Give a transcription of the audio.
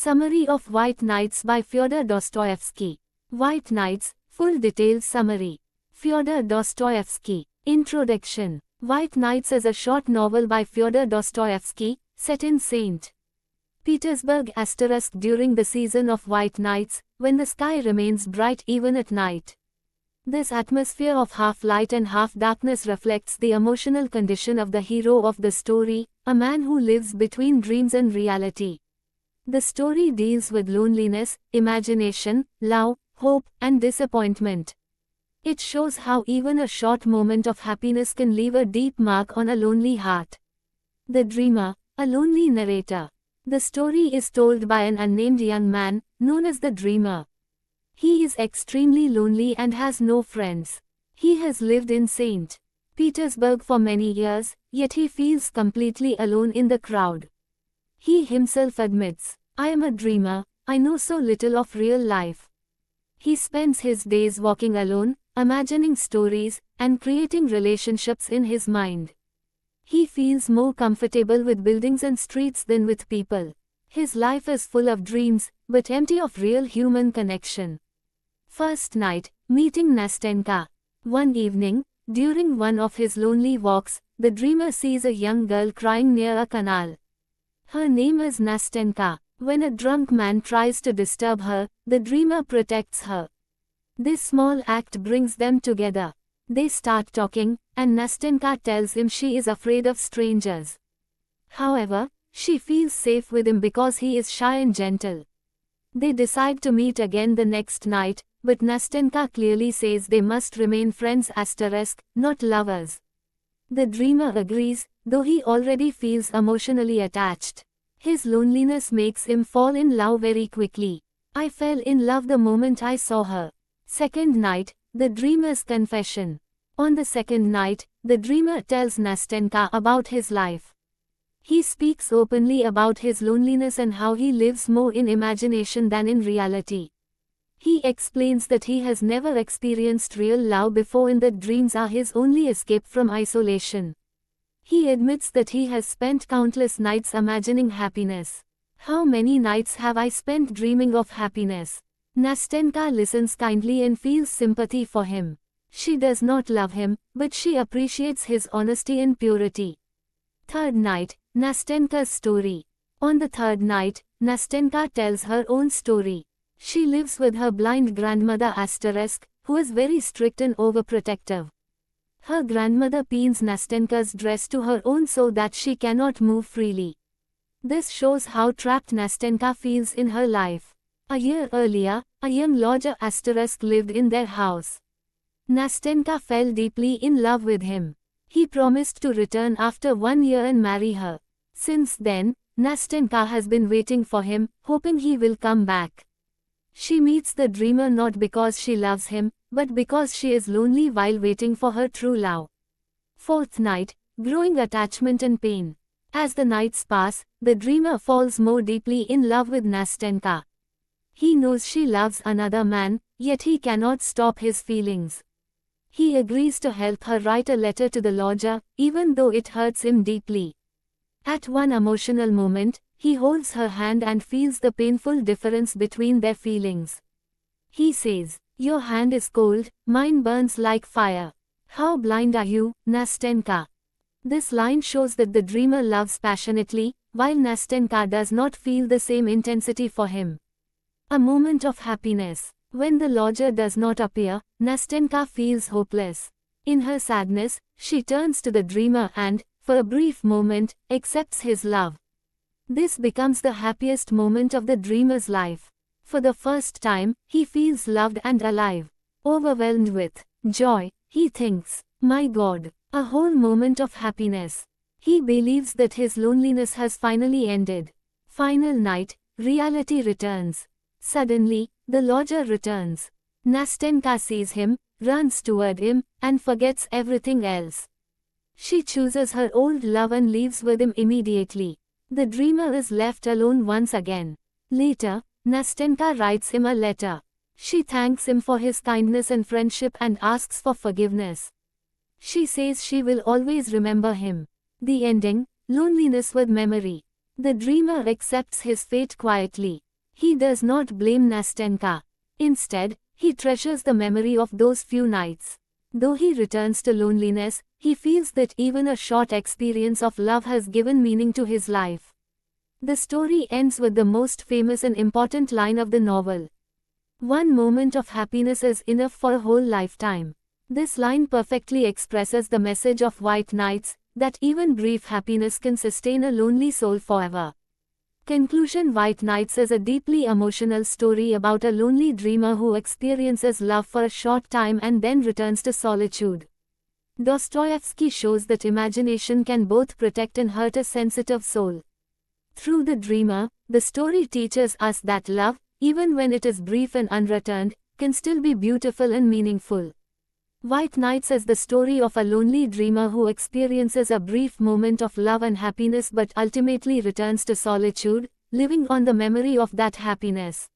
Summary of White Nights by Fyodor Dostoevsky. White Nights, full detailed summary. Fyodor Dostoevsky. Introduction. White Nights is a short novel by Fyodor Dostoevsky, set in St. Petersburg * during the season of white nights, when the sky remains bright even at night. This atmosphere of half light and half darkness reflects the emotional condition of the hero of the story, a man who lives between dreams and reality. The story deals with loneliness, imagination, love, hope, and disappointment. It shows how even a short moment of happiness can leave a deep mark on a lonely heart. The Dreamer, a lonely narrator. The story is told by an unnamed young man, known as the Dreamer. He is extremely lonely and has no friends. He has lived in St. Petersburg for many years, yet he feels completely alone in the crowd. He himself admits, "I am a dreamer, I know so little of real life." He spends his days walking alone, imagining stories, and creating relationships in his mind. He feels more comfortable with buildings and streets than with people. His life is full of dreams, but empty of real human connection. First night, meeting Nastenka. One evening, during one of his lonely walks, the dreamer sees a young girl crying near a canal. Her name is Nastenka. When a drunk man tries to disturb her, the dreamer protects her. This small act brings them together. They start talking, and Nastenka tells him she is afraid of strangers. However, she feels safe with him because he is shy and gentle. They decide to meet again the next night, but Nastenka clearly says they must remain friends *, not lovers. The dreamer agrees, though he already feels emotionally attached. His loneliness makes him fall in love very quickly. "I fell in love the moment I saw her." Second night, the dreamer's confession. On the second night, the dreamer tells Nastenka about his life. He speaks openly about his loneliness and how he lives more in imagination than in reality. He explains that he has never experienced real love before and that dreams are his only escape from isolation. He admits that he has spent countless nights imagining happiness. "How many nights have I spent dreaming of happiness?" Nastenka listens kindly and feels sympathy for him. She does not love him, but she appreciates his honesty and purity. Third night, Nastenka's story. On the third night, Nastenka tells her own story. She lives with her blind grandmother *, who is very strict and overprotective. Her grandmother pins Nastenka's dress to her own so that she cannot move freely. This shows how trapped Nastenka feels in her life. A year earlier, a young lodger * lived in their house. Nastenka fell deeply in love with him. He promised to return after 1 year and marry her. Since then, Nastenka has been waiting for him, hoping he will come back. She meets the dreamer not because she loves him, but because she is lonely while waiting for her true love. Fourth night, growing attachment and pain. As the nights pass, the dreamer falls more deeply in love with Nastenka. He knows she loves another man, yet he cannot stop his feelings. He agrees to help her write a letter to the lodger, even though it hurts him deeply. At one emotional moment, he holds her hand and feels the painful difference between their feelings. He says, "Your hand is cold, mine burns like fire. How blind are you, Nastenka?" This line shows that the dreamer loves passionately, while Nastenka does not feel the same intensity for him. A moment of happiness. When the lodger does not appear, Nastenka feels hopeless. In her sadness, she turns to the dreamer and, for a brief moment, accepts his love. This becomes the happiest moment of the dreamer's life. For the first time, he feels loved and alive. Overwhelmed with joy, he thinks, "My God, a whole moment of happiness." He believes that his loneliness has finally ended. Final night, reality returns. Suddenly, the lodger returns. Nastenka sees him, runs toward him, and forgets everything else. She chooses her old love and leaves with him immediately. The dreamer is left alone once again. Later, Nastenka writes him a letter. She thanks him for his kindness and friendship and asks for forgiveness. She says she will always remember him. The ending, loneliness with memory. The dreamer accepts his fate quietly. He does not blame Nastenka. Instead, he treasures the memory of those few nights. Though he returns to loneliness, he feels that even a short experience of love has given meaning to his life. The story ends with the most famous and important line of the novel. One moment of happiness is enough for a whole lifetime. This line perfectly expresses the message of White Nights, that even brief happiness can sustain a lonely soul forever. Conclusion: White Nights is a deeply emotional story about a lonely dreamer who experiences love for a short time and then returns to solitude. Dostoevsky shows that imagination can both protect and hurt a sensitive soul. Through the dreamer, the story teaches us that love, even when it is brief and unreturned, can still be beautiful and meaningful. White Nights is the story of a lonely dreamer who experiences a brief moment of love and happiness but ultimately returns to solitude, living on the memory of that happiness.